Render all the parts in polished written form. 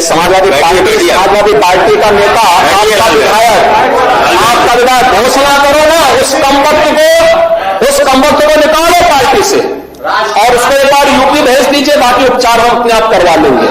Samajwadi party का नेता, आपका विधायक घोषणा करो ना, उस कमबख्त को निकालो पार्टी से और उसको एक बार यूपी भेज दीजिए, बाकी उपचार हम अपने आप करवा लेंगे।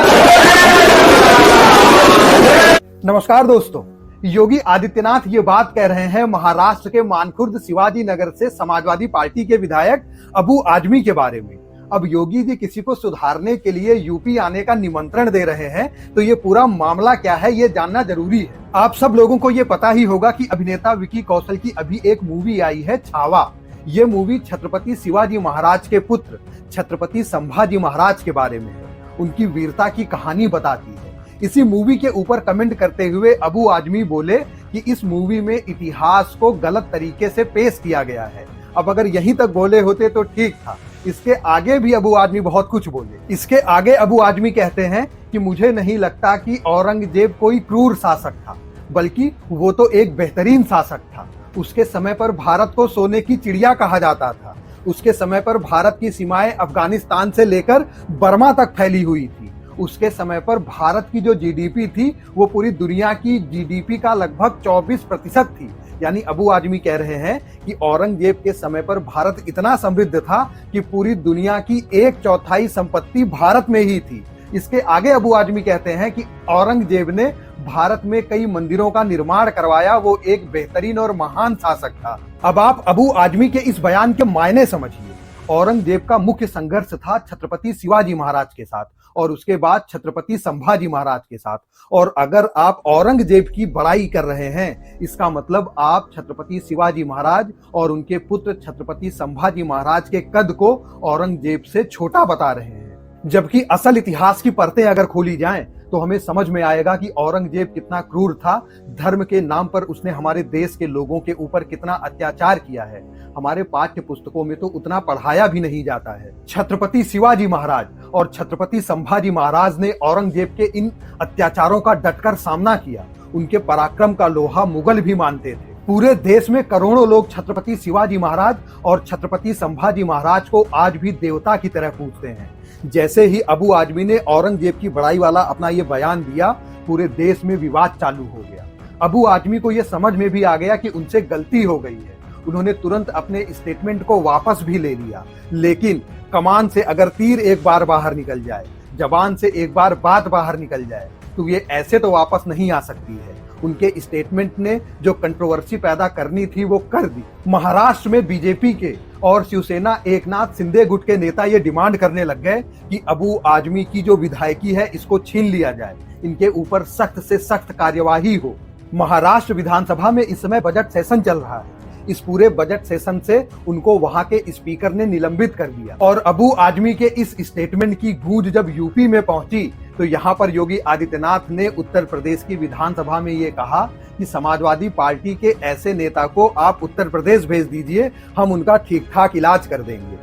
नमस्कार दोस्तों, योगी आदित्यनाथ ये बात कह रहे हैं महाराष्ट्र के मानखुर्द शिवाजी नगर से समाजवादी पार्टी के विधायक अबू आजमी के बारे में। अब योगी जी किसी को सुधारने के लिए यूपी आने का निमंत्रण दे रहे हैं, तो ये पूरा मामला क्या है ये जानना जरूरी है। आप सब लोगों को ये पता ही होगा कि अभिनेता विकी कौशल की अभी एक मूवी आई है छावा। ये मूवी छत्रपति शिवाजी महाराज के पुत्र छत्रपति संभाजी महाराज के बारे में है, उनकी वीरता की कहानी बताती है। इसी मूवी के ऊपर कमेंट करते हुए अबू आजमी बोले कि इस मूवी में इतिहास को गलत तरीके से पेश किया गया है। अब अगर यहीं तक बोले होते तो ठीक था, इसके आगे भी अबू आजमी बहुत कुछ बोले। इसके आगे अबू आजमी कहते हैं कि मुझे नहीं लगता कि औरंगजेब कोई क्रूर शासक था, बल्कि वो तो एक बेहतरीन शासक था। उसके समय पर भारत को सोने की चिड़िया कहा जाता था। उसके समय पर भारत की सीमाएं अफगानिस्तान से लेकर बर्मा तक फैली हुई थी। उसके समय पर भारत की जो जीडीपी थी वो पूरी दुनिया की जीडीपी का लगभग 24% थी। यानी अबू आजमी कह रहे हैं कि औरंगजेब के समय पर भारत इतना समृद्ध था कि पूरी दुनिया की 1/4 संपत्ति भारत में ही थी। इसके आगे अबू आजमी कहते हैं कि औरंगजेब ने भारत में कई मंदिरों का निर्माण करवाया, वो एक बेहतरीन और महान शासक था। अब आप अबू आजमी के इस बयान के मायने समझिए। औरंगजेब का मुख्य संघर्ष था छत्रपति शिवाजी महाराज के साथ और उसके बाद छत्रपति संभाजी महाराज के साथ। और अगर आप औरंगजेब की बड़ाई कर रहे हैं, इसका मतलब आप छत्रपति शिवाजी महाराज और उनके पुत्र छत्रपति संभाजी महाराज के कद को औरंगजेब से छोटा बता रहे हैं। जबकि असल इतिहास की परतें अगर खोली जाएं तो हमें समझ में आएगा कि औरंगजेब कितना क्रूर था। धर्म के नाम पर उसने हमारे देश के लोगों के ऊपर कितना अत्याचार किया है, हमारे पाठ्य पुस्तकों में तो उतना पढ़ाया भी नहीं जाता है। छत्रपति शिवाजी महाराज और छत्रपति संभाजी महाराज ने औरंगजेब के इन अत्याचारों का डटकर सामना किया। उनके पराक्रम का लोहा मुगल भी मानते थे। पूरे देश में करोड़ों लोग छत्रपति शिवाजी महाराज और छत्रपति संभाजी महाराज को आज भी देवता की तरह पूजते हैं। जैसे ही अबू आजमी ने औरंगजेब की बड़ाई वाला अपना ये बयान दिया, पूरे देश में विवाद चालू हो गया। अबू आजमी को यह समझ में भी आ गया कि उनसे गलती हो गई है। उन्होंने तुरंत अपने स्टेटमेंट को वापस भी ले लिया। लेकिन कमान से अगर तीर एक बार बाहर निकल जाए, जबान से एक बार बात बाहर निकल जाए, तो ये ऐसे तो वापस नहीं आ सकती है। उनके स्टेटमेंट ने जो कंट्रोवर्सी पैदा करनी थी वो कर दी। महाराष्ट्र में बीजेपी के और शिवसेना एकनाथ शिंदे गुट के नेता ये डिमांड करने लग गए कि अबू आजमी की जो विधायकी है इसको छीन लिया जाए, इनके ऊपर सख्त से सख्त कार्यवाही हो। महाराष्ट्र विधानसभा में इस समय बजट सेशन चल रहा है। इस पूरे बजट सेशन से उनको वहां के स्पीकर ने निलंबित कर दिया। और अबू आजमी के इस स्टेटमेंट की गूंज जब यूपी में पहुंची तो यहाँ पर योगी आदित्यनाथ ने उत्तर प्रदेश की विधानसभा में ये कहा कि समाजवादी पार्टी के ऐसे नेता को आप उत्तर प्रदेश भेज दीजिए, हम उनका ठीक ठाक इलाज कर देंगे।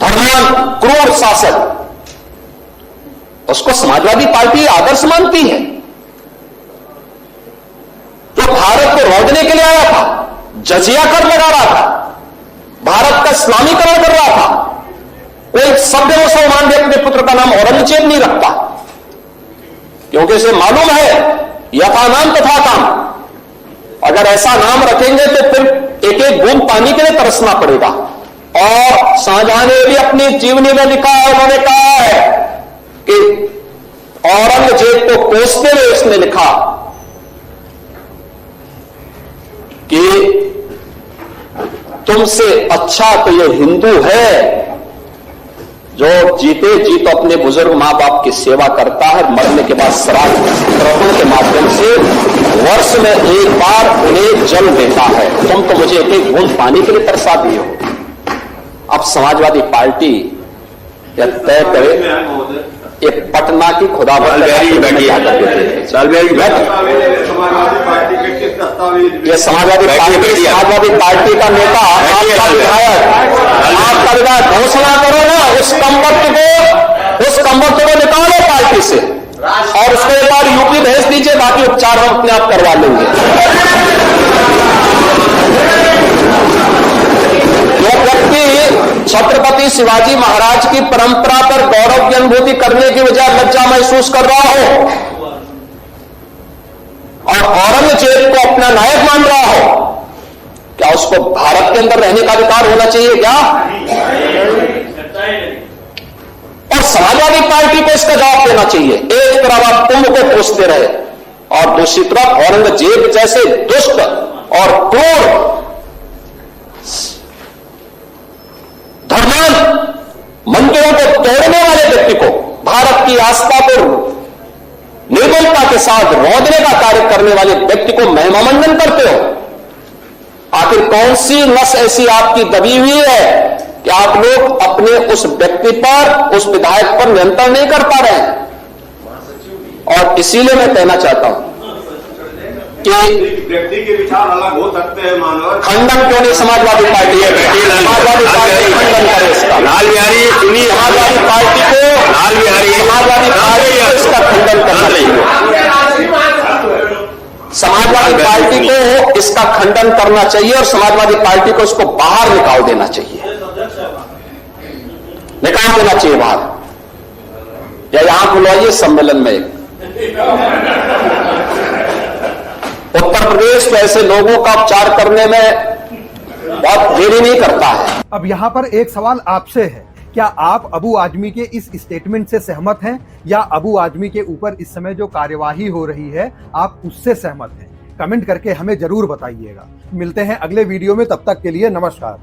धर्मांध क्रूर शासक, उसको समाजवादी पार्टी आदर्श मानती है। जो भारत को रोकने के लिए आया था, जजिया कर लगा रहा था, भारत का इस्लामीकरण कर रहा था, कोई सभ्य मुसलमान भी अपने पुत्र का नाम औरंगजेब नहीं रखता, क्योंकि उसे मालूम है यथा नाम तथा काम। अगर ऐसा नाम रखेंगे तो फिर एक एक बूंद पानी के लिए तरसना पड़ेगा। और शाहजहां ने भी अपनी जीवनी में लिखा है, उन्होंने कहा है कि औरंगजेब को कोसते हुए उसने लिखा कि तुमसे अच्छा तो ये हिंदू है जो जीते जी तो अपने बुजुर्ग मां बाप की सेवा करता है, मरने के बाद श्राद्ध तर्पण के माध्यम से वर्ष में एक बार उन्हें जल देता है। तुम तो मुझे एक एक बूंद पानी के लिए तरसा दिए हो। अब समाजवादी पार्टी यह तय करे, एक पटना की खुदा ये समाजवादी पार्टी का नेता, आपका विधायक घोषणा करो ना, उस कमबख्त को निकालो पार्टी से और उसको एक बार यूपी भेज दीजिए, बाकी उपचार हम अपने आप करवा लेंगे। जो व्यक्ति छत्रपति शिवाजी महाराज की परंपरा पर गौरव की अनुभूति करने की बजाय लज्जा महसूस कर रहा हो और औरंगजेब को अपना नायक मान रहा हो, क्या उसको भारत के अंदर रहने का अधिकार होना चाहिए क्या? और समाजवादी पार्टी को इसका जवाब देना चाहिए। एक तरफ आप कुंभ को कोसते रहे और दूसरी तरफ औरंगजेब जैसे दुष्ट और क्रूर धर्मान मंदिरों को तोड़ने वाले व्यक्ति को, भारत की आस्था को निर्मलता के साथ रौंदने का कार्य करने वाले व्यक्ति को महिमामंडन करते हो। आखिर कौन सी नस ऐसी आपकी दबी हुई है कि आप लोग अपने उस व्यक्ति पर, उस विधायक पर नियंत्रण नहीं कर पा रहे हैं? और इसीलिए मैं कहना चाहता हूं कि व्यक्ति के विचार अलग हो सकते हैं, मानव खंडन क्यों नहीं समाजवादी पार्टी समाजवादी पार्टी खंडन करे इसका। लाल बिहारी सुनिए, समाजवादी पार्टी को समाजवादी पार्टी को इसका खंडन करना चाहिए। समाजवादी पार्टी को इसका खंडन करना चाहिए और समाजवादी पार्टी को इसको बाहर निकाल देना चाहिए, निकाल देना चाहिए बाहर, या यहां बुलाइए सम्मेलन में। उत्तर प्रदेश तो ऐसे लोगों का उपचार करने में बहुत देरी नहीं करता है। अब यहाँ पर एक सवाल आपसे है, क्या आप अबू आजमी के इस स्टेटमेंट से सहमत हैं या अबू आजमी के ऊपर इस समय जो कार्यवाही हो रही है आप उससे सहमत हैं? कमेंट करके हमें जरूर बताइएगा। मिलते हैं अगले वीडियो में, तब तक के लिए नमस्कार।